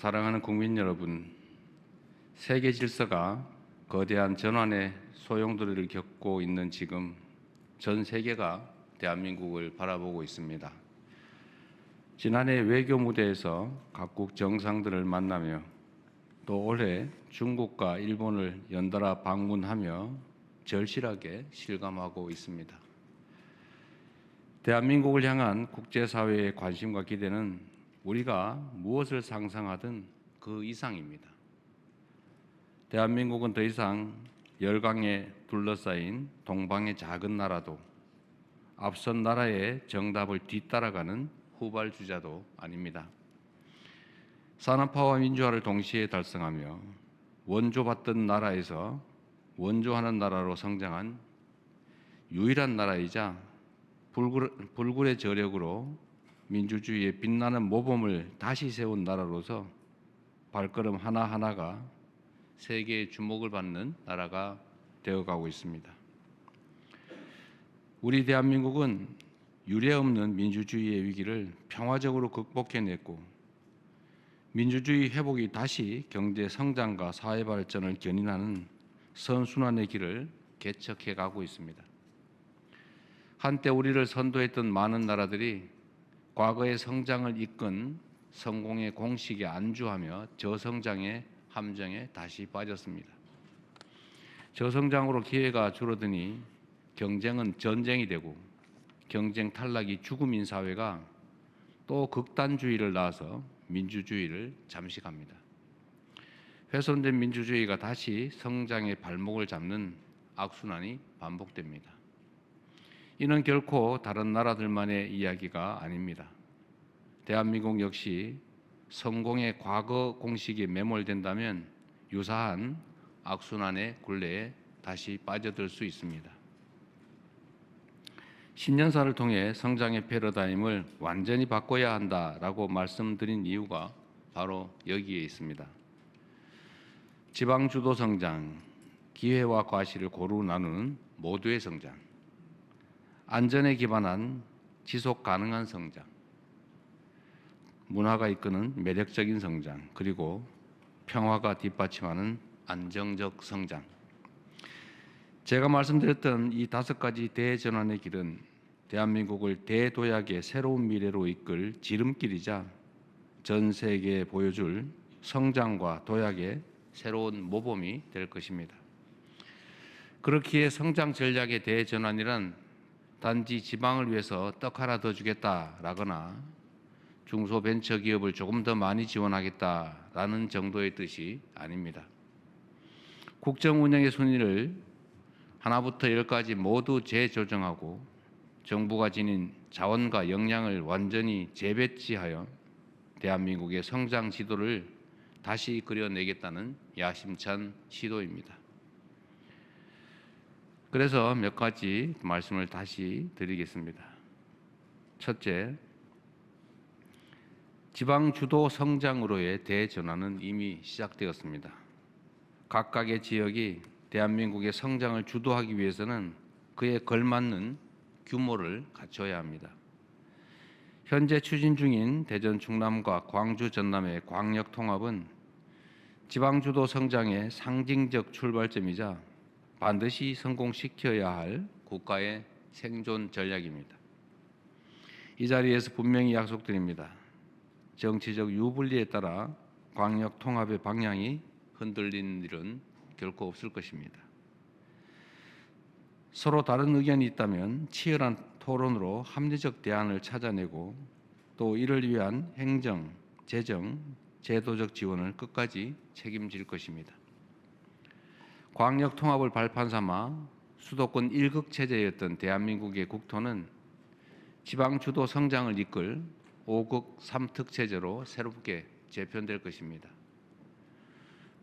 사랑하는 국민 여러분, 세계 질서가 거대한 전환의 소용돌이를 겪고 있는 지금 전 세계가 대한민국을 바라보고 있습니다. 지난해 외교 무대에서 각국 정상들을 만나며 또 올해 중국과 일본을 연달아 방문하며 절실하게 실감하고 있습니다. 대한민국을 향한 국제사회의 관심과 기대는 우리가 무엇을 상상하든 그 이상입니다. 대한민국은 더 이상 열강에 둘러싸인 동방의 작은 나라도 앞선 나라의 정답을 뒤따라가는 후발주자도 아닙니다. 산업화와 민주화를 동시에 달성하며 원조받던 나라에서 원조하는 나라로 성장한 유일한 나라이자 불굴의 저력으로 민주주의의 빛나는 모범을 다시 세운 나라로서 발걸음 하나하나가 세계의 주목을 받는 나라가 되어가고 있습니다. 우리 대한민국은 유례없는 민주주의의 위기를 평화적으로 극복해냈고 민주주의 회복이 다시 경제 성장과 사회 발전을 견인하는 선순환의 길을 개척해 가고 있습니다. 한때 우리를 선도했던 많은 나라들이 과거의 성장을 이끈 성공의 공식에 안주하며 저성장의 함정에 다시 빠졌습니다. 저성장으로 기회가 줄어드니 경쟁은 전쟁이 되고 경쟁 탈락이 죽음인 사회가 또 극단주의를 낳아서 민주주의를 잠식합니다. 훼손된 민주주의가 다시 성장의 발목을 잡는 악순환이 반복됩니다. 이는 결코 다른 나라들만의 이야기가 아닙니다. 대한민국 역시 성공의 과거 공식에 매몰된다면 유사한 악순환의 굴레에 다시 빠져들 수 있습니다. 신년사를 통해 성장의 패러다임을 완전히 바꿔야 한다라고 말씀드린 이유가 바로 여기에 있습니다. 지방주도 성장, 기회와 과실을 고루 나누는 모두의 성장, 안전에 기반한 지속 가능한 성장, 문화가 이끄는 매력적인 성장, 그리고 평화가 뒷받침하는 안정적 성장. 제가 말씀드렸던 이 5가지 대전환의 길은 대한민국을 대도약의 새로운 미래로 이끌 지름길이자 전 세계에 보여줄 성장과 도약의 새로운 모범이 될 것입니다. 그렇기에 성장 전략의 대전환이란 단지 지방을 위해서 떡 하나 더 주겠다라거나 중소벤처기업을 조금 더 많이 지원하겠다라는 정도의 뜻이 아닙니다. 국정 운영의 순위를 하나부터 10까지 모두 재조정하고 정부가 지닌 자원과 역량을 완전히 재배치하여 대한민국의 성장 지도를 다시 그려내겠다는 야심찬 시도입니다. 그래서 몇 가지 말씀을 다시 드리겠습니다. 첫째, 지방 주도 성장으로의 대전환은 이미 시작되었습니다. 각각의 지역이 대한민국의 성장을 주도하기 위해서는 그에 걸맞는 규모를 갖춰야 합니다. 현재 추진 중인 대전 충남과 광주 전남의 광역 통합은 지방 주도 성장의 상징적 출발점이자 반드시 성공시켜야 할 국가의 생존 전략입니다. 이 자리에서 분명히 약속드립니다. 정치적 유불리에 따라 광역 통합의 방향이 흔들리는 일은 결코 없을 것입니다. 서로 다른 의견이 있다면 치열한 토론으로 합리적 대안을 찾아내고 또 이를 위한 행정, 재정, 제도적 지원을 끝까지 책임질 것입니다. 광역 통합을 발판 삼아 수도권 1극 체제였던 대한민국의 국토는 지방 주도 성장을 이끌 5극 3특 체제로 새롭게 재편될 것입니다.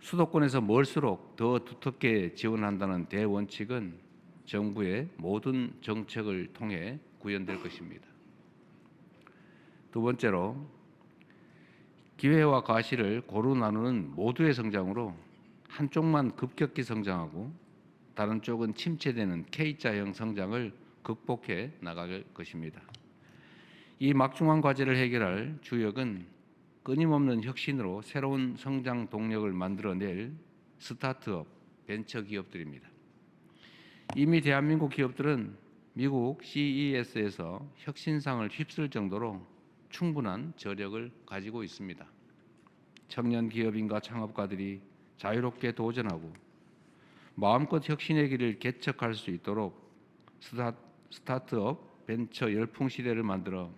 수도권에서 멀수록 더 두텁게 지원한다는 대원칙은 정부의 모든 정책을 통해 구현될 것입니다. 두 번째로, 기회와 과실을 고루 나누는 모두의 성장으로 한쪽만 급격히 성장하고 다른 쪽은 침체되는 K자형 성장을 극복해 나갈 것입니다. 이 막중한 과제를 해결할 주역은 끊임없는 혁신으로 새로운 성장 동력을 만들어낼 스타트업, 벤처 기업들입니다. 이미 대한민국 기업들은 미국 CES에서 혁신상을 휩쓸 정도로 충분한 저력을 가지고 있습니다. 청년 기업인과 창업가들이 자유롭게 도전하고 마음껏 혁신의 길을 개척할 수 있도록 스타트업 벤처 열풍 시대를 만들어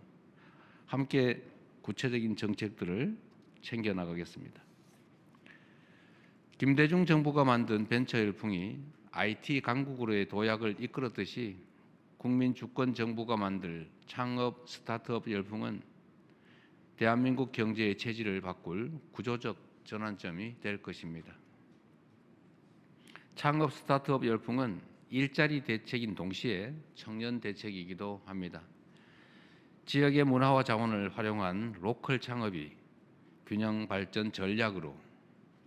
함께 구체적인 정책들을 챙겨나가겠습니다. 김대중 정부가 만든 벤처 열풍이 IT 강국으로의 도약을 이끌었듯이 국민 주권 정부가 만들 창업 스타트업 열풍은 대한민국 경제의 체질을 바꿀 구조적 전환점이 될 것입니다. 창업 스타트업 열풍은 일자리 대책인 동시에 청년 대책이기도 합니다. 지역의 문화와 자원을 활용한 로컬 창업이 균형 발전 전략으로,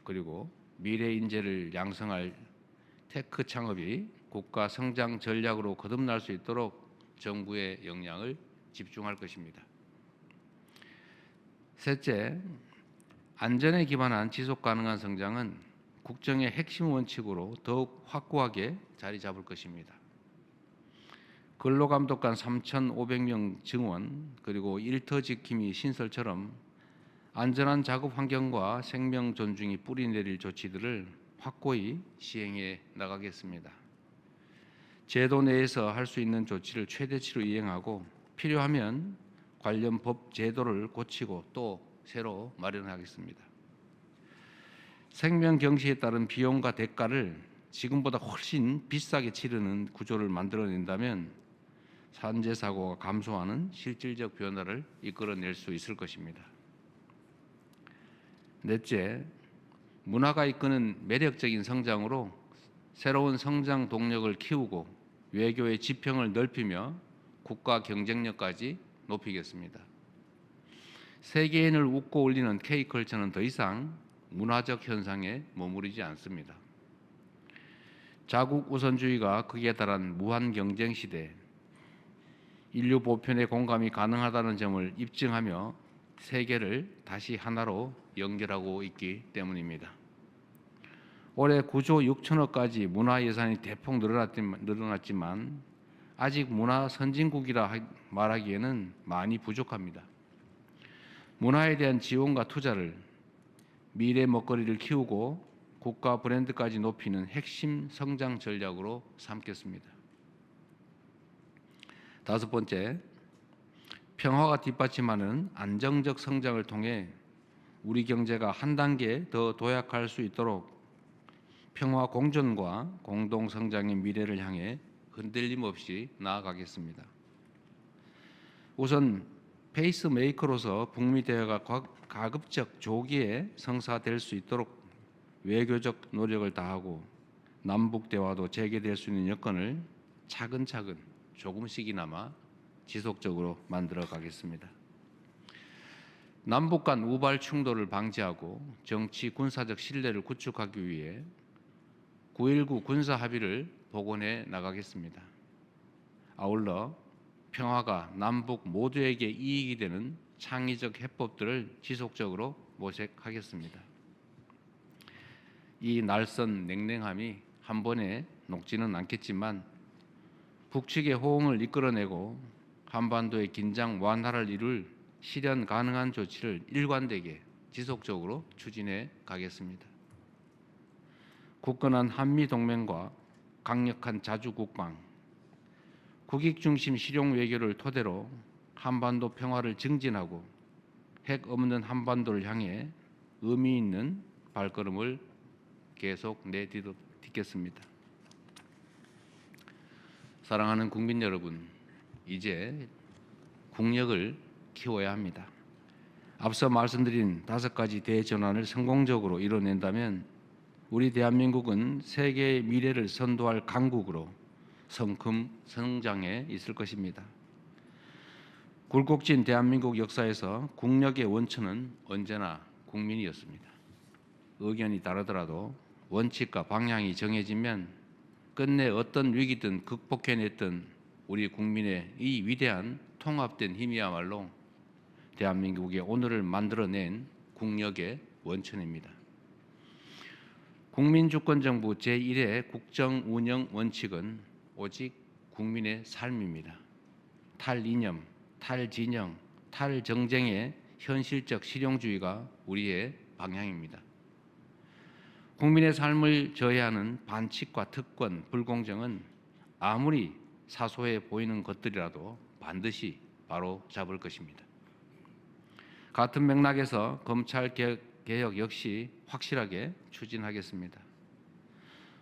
그리고 미래 인재를 양성할 테크 창업이 국가 성장 전략으로 거듭날 수 있도록 정부의 역량을 집중할 것입니다. 셋째, 안전에 기반한 지속 가능한 성장은 국정의 핵심 원칙으로 더욱 확고하게 자리 잡을 것입니다. 근로감독관 3,500명 증원, 그리고 일터 지킴이 신설처럼 안전한 작업 환경과 생명 존중이 뿌리내릴 조치들을 확고히 시행해 나가겠습니다. 제도 내에서 할 수 있는 조치를 최대치로 이행하고 필요하면 관련 법 제도를 고치고 또 새로 마련하겠습니다. 생명 경시에 따른 비용과 대가를 지금보다 훨씬 비싸게 치르는 구조를 만들어낸다면 산재 사고가 감소하는 실질적 변화를 이끌어낼 수 있을 것입니다. 넷째, 문화가 이끄는 매력적인 성장으로 새로운 성장 동력을 키우고 외교의 지평을 넓히며 국가 경쟁력까지 높이겠습니다. 세계인을 웃고 올리는 K컬처는 더 이상 문화적 현상에 머무르지 않습니다. 자국 우선주의가 극에 달한 무한 경쟁 시대, 인류 보편의 공감이 가능하다는 점을 입증하며 세계를 다시 하나로 연결하고 있기 때문입니다. 올해 9조 6천억까지 문화 예산이 대폭 늘어났지만 아직 문화 선진국이라 말하기에는 많이 부족합니다. 문화에 대한 지원과 투자를 미래 먹거리를 키우고 국가 브랜드까지 높이는 핵심 성장 전략으로 삼겠습니다. 다섯 번째, 평화가 뒷받침하는 안정적 성장을 통해 우리 경제가 한 단계 더 도약할 수 있도록 평화 공존과 공동 성장의 미래를 향해 흔들림 없이 나아가겠습니다. 우선 페이스메이커로서 북미 대화가 가급적 조기에 성사될 수 있도록 외교적 노력을 다하고 남북 대화도 재개될 수 있는 여건을 차근차근 조금씩이나마 지속적으로 만들어 가겠습니다. 남북 간 우발 충돌을 방지하고 정치 군사적 신뢰를 구축하기 위해 9.19 군사 합의를 복원해 나가겠습니다. 아울러 평화가 남북 모두에게 이익이 되는 창의적 해법들을 지속적으로 모색하겠습니다. 이 날선 냉랭함이 한 번에 녹지는 않겠지만 북측의 호응을 이끌어내고 한반도의 긴장 완화를 이룰 실현 가능한 조치를 일관되게 지속적으로 추진해 가겠습니다. 굳건한 한미 동맹과 강력한 자주 국방, 국익 중심 실용 외교를 토대로 한반도 평화를 증진하고 핵 없는 한반도를 향해 의미 있는 발걸음을 계속 내딛겠습니다. 사랑하는 국민 여러분, 이제 국력을 키워야 합니다. 앞서 말씀드린 5가지 대전환을 성공적으로 이뤄낸다면 우리 대한민국은 세계의 미래를 선도할 강국으로 성큼 성장해 있을 것입니다. 굴곡진 대한민국 역사에서 국력의 원천은 언제나 국민이었습니다. 의견이 다르더라도 원칙과 방향이 정해지면 끝내 어떤 위기든 극복해냈던 우리 국민의 이 위대한 통합된 힘이야말로 대한민국의 오늘을 만들어낸 국력의 원천입니다. 국민주권정부 제1의 국정운영 원칙은 오직 국민의 삶입니다. 탈이념, 탈진영, 탈정쟁의 현실적 실용주의가 우리의 방향입니다. 국민의 삶을 저해하는 반칙과 특권, 불공정은 아무리 사소해 보이는 것들이라도 반드시 바로 잡을 것입니다. 같은 맥락에서 검찰개혁 역시 확실하게 추진하겠습니다.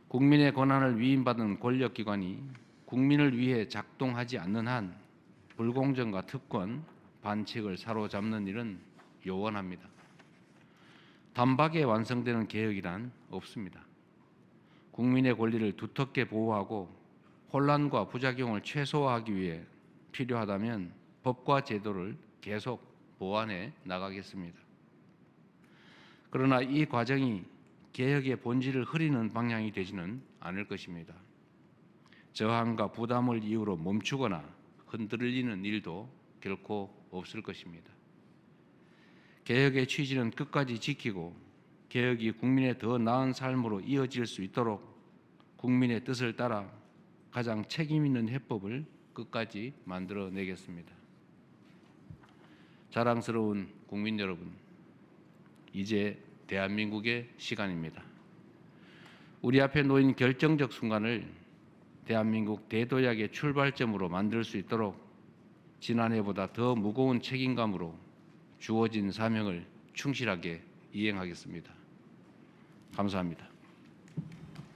국민의 권한을 위임받은 권력기관이 국민을 위해 작동하지 않는 한 불공정과 특권, 반칙을 사로잡는 일은 요원합니다. 단박에 완성되는 개혁이란 없습니다. 국민의 권리를 두텁게 보호하고 혼란과 부작용을 최소화하기 위해 필요하다면 법과 제도를 계속 보완해 나가겠습니다. 그러나 이 과정이 개혁의 본질을 흐리는 방향이 되지는 않을 것입니다. 저항과 부담을 이유로 멈추거나 흔들리는 일도 결코 없을 것입니다. 개혁의 취지는 끝까지 지키고 개혁이 국민의 더 나은 삶으로 이어질 수 있도록 국민의 뜻을 따라 가장 책임 있는 해법을 끝까지 만들어내겠습니다. 자랑스러운 국민 여러분, 이제 대한민국의 시간입니다. 우리 앞에 놓인 결정적 순간을 대한민국 대도약의 출발점으로 만들 수 있도록 지난해보다 더 무거운 책임감으로 주어진 사명을 충실하게 이행하겠습니다. 감사합니다.